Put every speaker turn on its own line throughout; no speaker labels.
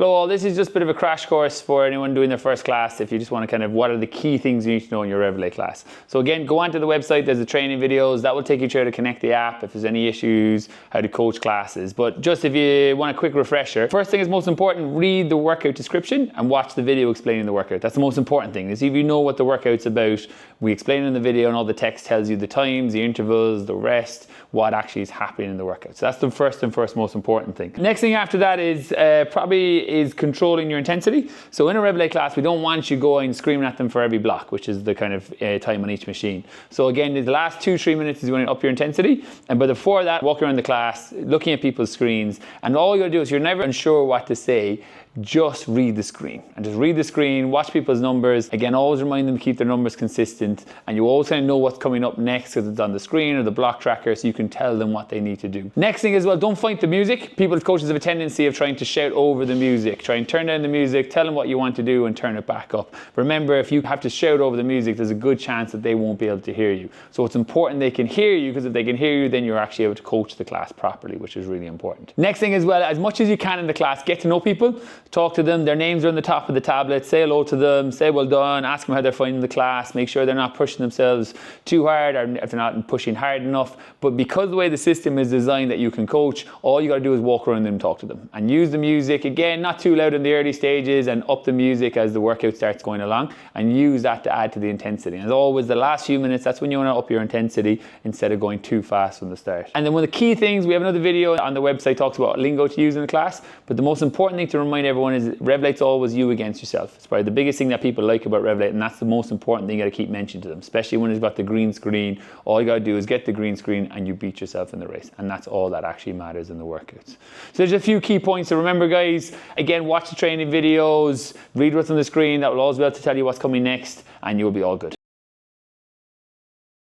Hello all, this is just a bit of a crash course for anyone doing their first class if you just want to what are the key things you need to know in your Revelate class. So again, go onto the website, there's the training videos, that will take you through how to connect the app, if there's any issues, how to coach classes. But just if you want a quick refresher, first thing is most important, read the workout description and watch the video explaining the workout. That's the most important thing, is if you know what the workout's about, we explain it in the video and all the text tells you the times, the intervals, the rest, what actually is happening in the workout. So that's the first most important thing. Next thing after that is is controlling your intensity. So in a Revelate class, we don't want you going screaming at them for every block, which is the kind of time on each machine. So again, the last 2-3 minutes is when you up your intensity. But before that, walk around the class, looking at people's screens. And all you gotta do is you're never unsure what to say, just read the screen. And just read the screen, watch people's numbers. Again, always remind them to keep their numbers consistent. And you always kind of know what's coming up next because it's on the screen or the block tracker, so you can tell them what they need to do. Next thing as well, don't fight the music. People, coaches have a tendency of trying to shout over the music. Try and turn down the music, tell them what you want to do and turn it back up. Remember, if you have to shout over the music, there's a good chance that they won't be able to hear you. So it's important they can hear you, because if they can hear you, then you're actually able to coach the class properly, which is really important. Next thing as well, as much as you can in the class, get to know people, talk to them, their names are on the top of the tablet, say hello to them, say well done, ask them how they're finding the class, make sure they're not pushing themselves too hard or if they're not pushing hard enough. But because the way the system is designed that you can coach, all you gotta do is walk around them and talk to them. And use the music, again, not too loud in the early stages, and up the music as the workout starts going along, and use that to add to the intensity. And as always, the last few minutes, that's when you wanna up your intensity instead of going too fast from the start. And then one of the key things, we have another video on the website talks about lingo to use in the class, but the most important thing to remind everyone is Revelate's always you against yourself. It's probably the biggest thing that people like about Revelate, and that's the most important thing you gotta keep mentioning to them, especially when it's got the green screen. All you gotta do is get the green screen and you beat yourself in the race. And that's all that actually matters in the workouts. So there's a few key points to remember, guys. Again, watch the training videos, read what's on the screen, that will always be able to tell you what's coming next, and you'll be all good.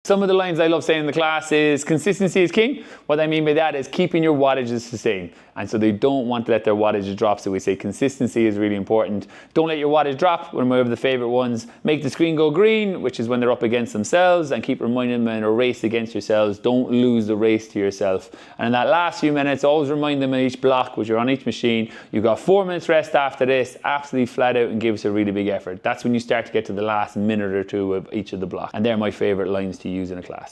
Some of the lines I love saying in the class is consistency is king. What I mean by that is keeping your wattages the same. And so they don't want to let their wattage drop. So we say consistency is really important. Don't let your wattage drop. One of the favorite ones. Make the screen go green, which is when they're up against themselves, and keep reminding them in a race against yourselves. Don't lose the race to yourself. And in that last few minutes, always remind them in each block, which are on each machine, you've got 4 minutes rest after this, absolutely flat out, and give us a really big effort. That's when you start to get to the last minute or two of each of the blocks. And they're my favorite lines to use in a class.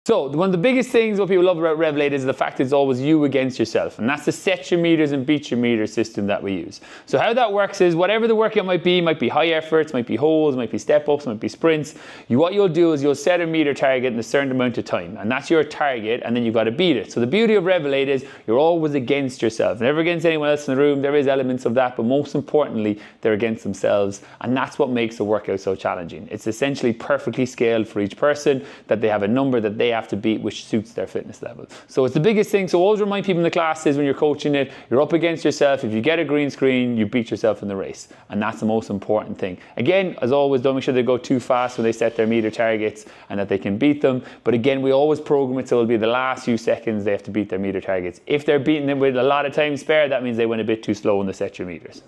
So one of the biggest things what people love about Revelate is the fact it's always you against yourself. And that's the set your meters and beat your meters system that we use. So how that works is whatever the workout might be high efforts, might be holds, might be step ups, might be sprints. What you'll do is you'll set a meter target in a certain amount of time. And that's your target, and then you've got to beat it. So the beauty of Revelate is you're always against yourself. Never against anyone else in the room. There is elements of that, but most importantly, they're against themselves. And that's what makes the workout so challenging. It's essentially perfectly scaled for each person, that they have a number that they have to beat which suits their fitness level. So it's the biggest thing. So always remind people in the classes when you're coaching it, you're up against yourself. If you get a green screen, you beat yourself in the race. And that's the most important thing. Again, as always, don't make sure they go too fast when they set their meter targets and that they can beat them. But again, we always program it so it'll be the last few seconds they have to beat their meter targets. If they're beating them with a lot of time spare, that means they went a bit too slow when they set your meters.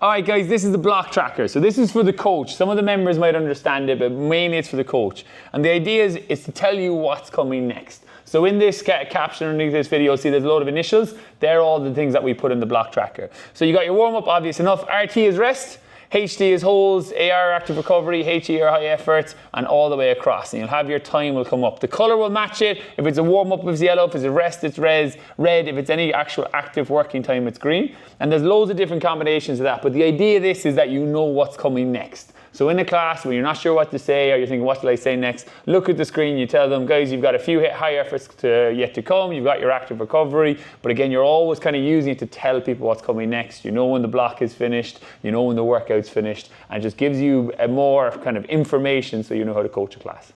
Alright guys, this is the block tracker. So this is for the coach. Some of the members might understand it, but mainly it's for the coach. And the idea is to tell you what's coming next. So in this caption underneath this video, see there's a load of initials. They're all the things that we put in the block tracker. So you got your warm-up, obvious enough. RT is rest. HT is holds, AR active recovery, HE are high efforts, and all the way across. And you'll have your time will come up. The color will match it. If it's a warm-up, it's yellow. If it's a rest, it's red. If it's any actual active working time, it's green. And there's loads of different combinations of that. But the idea of this is that you know what's coming next. So in a class when you're not sure what to say, or you're thinking, what shall I say next? Look at the screen, you tell them, guys, you've got a few high efforts yet to come, you've got your active recovery, but again, you're always kind of using it to tell people what's coming next. You know when the block is finished, you know when the workout's finished, and it just gives you a more kind of information so you know how to coach a class.